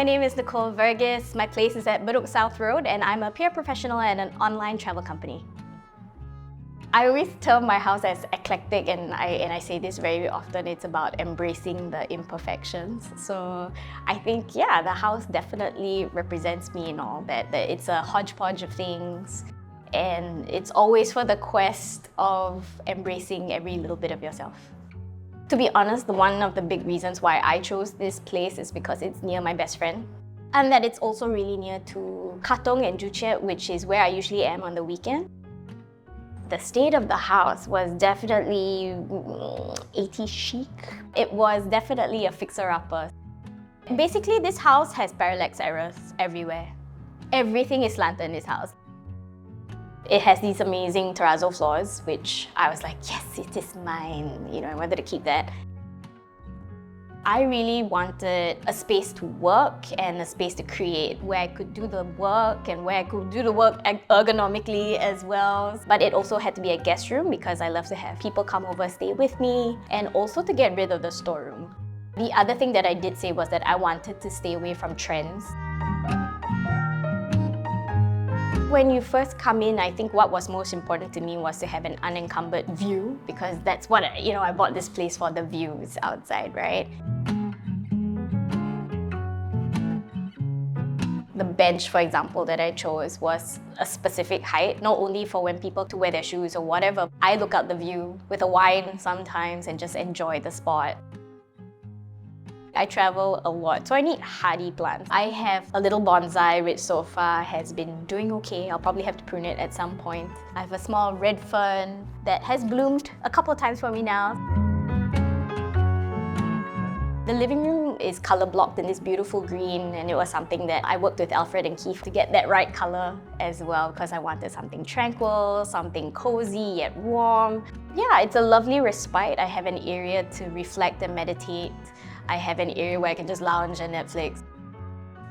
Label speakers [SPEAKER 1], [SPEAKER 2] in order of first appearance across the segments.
[SPEAKER 1] name is Nicole Vergis. My place is at BuildBuilt South Road and I'm a peer professional at an online travel company. I always term my house as eclectic, and I say this very often. It's about embracing the imperfections. So I think, yeah, the house definitely represents me in all that it's a hodgepodge of things, and it's always for the quest of embracing every little bit of yourself. To be honest, one of the big reasons why I chose this place is because it's near my best friend, and that it's also really near to Katong and Juche, which is where I usually am on the weekend. The state of the house was definitely 80s chic. It was definitely a fixer-upper. Basically, this house has parallax errors everywhere. Everything is slanted in this house. It has these amazing terrazzo floors, which I was like, yes, it is mine. You know, I wanted to keep that. I really wanted a space to work and a space to create, where I could do the work and where I could do the work ergonomically as well. But it also had to be a guest room because I love to have people come over, stay with me, and also to get rid of the storeroom. The other thing that I did say was that I wanted to stay away from trends. When you first come in, I think what was most important to me was to have an unencumbered view, because that's what, I bought this place for, the views outside, right? The bench, for example, that I chose was a specific height, not only for when people to wear their shoes or whatever. I look out the view with a wine sometimes and just enjoy the spot. I travel a lot, so I need hardy plants. I have a little bonsai which so far has been doing okay. I'll probably have to prune it at some point. I have a small red fern that has bloomed a couple of times for me now. The living room is color blocked in this beautiful green, and it was something that I worked with Alfred and Keith to get that right color as well, because I wanted something tranquil, something cozy yet warm. Yeah, it's a lovely respite. I have an area to reflect and meditate. I have an area where I can just lounge and Netflix.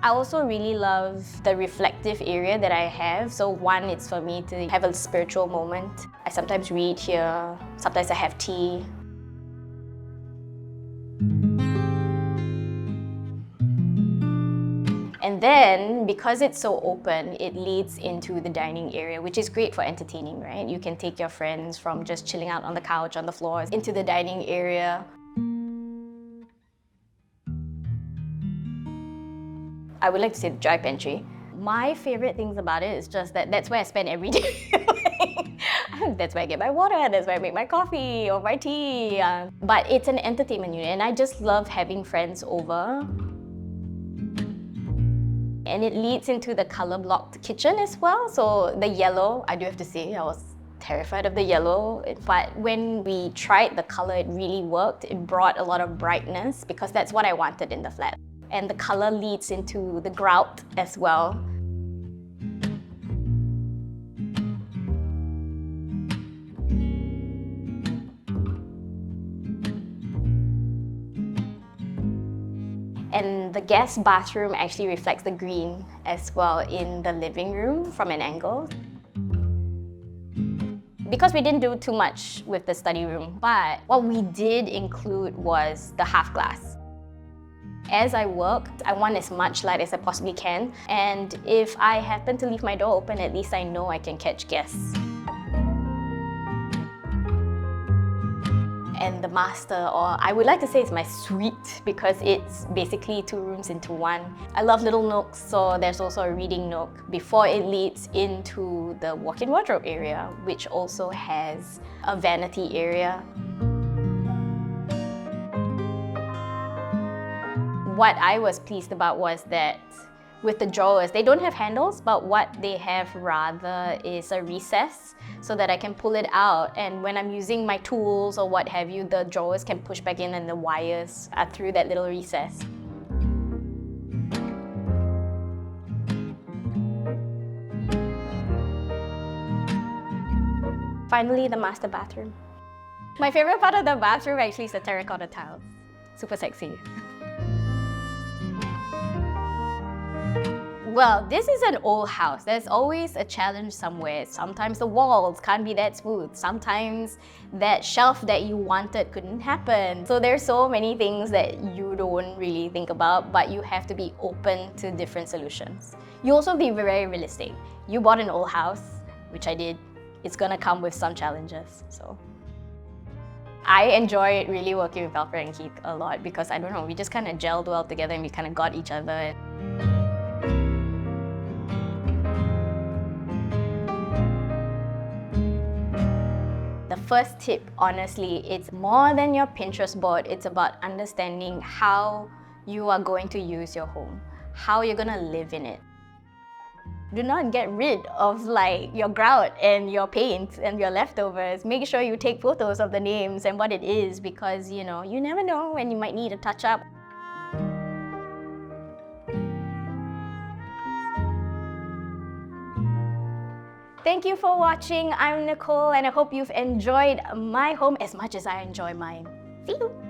[SPEAKER 1] I also really love the reflective area that I have. So one, it's for me to have a spiritual moment. I sometimes read here, sometimes I have tea. And then, because it's so open, it leads into the dining area, which is great for entertaining, right? You can take your friends from just chilling out on the couch, on the floors, into the dining area. I would like to say the dry pantry. My favorite things about it is just that that's where I spend every day. That's where I get my water, that's where I make my coffee or my tea. But it's an entertainment unit, and I just love having friends over. And it leads into the color-blocked kitchen as well. So the yellow, I do have to say, I was terrified of the yellow. But when we tried the color, it really worked. It brought a lot of brightness because that's what I wanted in the flat. And the color leads into the grout as well. And the guest bathroom actually reflects the green as well in the living room from an angle. Because we didn't do too much with the study room, but what we did include was the half glass. As I worked, I want as much light as I possibly can. And if I happen to leave my door open, at least I know I can catch guests. And the master, or I would like to say it's my suite, because it's basically 2 rooms into one. I love little nooks, so there's also a reading nook before it leads into the walk-in wardrobe area, which also has a vanity area. What I was pleased about was that with the drawers, they don't have handles, but what they have rather is a recess so that I can pull it out, and when I'm using my tools or what have you, the drawers can push back in and the wires are through that little recess. Finally, the master bathroom. My favorite part of the bathroom actually is the terracotta tiles. Super sexy. Well, this is an old house. There's always a challenge somewhere. Sometimes the walls can't be that smooth. Sometimes that shelf that you wanted couldn't happen. So there's so many things that you don't really think about, but you have to be open to different solutions. You also be very realistic. You bought an old house, which I did. It's gonna come with some challenges, so. I enjoy really working with Alfred and Keith a lot because, I don't know, we just kind of gelled well together and we kind of got each other. The first tip, honestly, it's more than your Pinterest board. It's about understanding how you are going to use your home, how you're gonna live in it. Do not get rid of like your grout and your paint and your leftovers. Make sure you take photos of the names and what it is because, you know, you never know when you might need a touch up. Thank you for watching. I'm Nicole and I hope you've enjoyed my home as much as I enjoy mine. See you!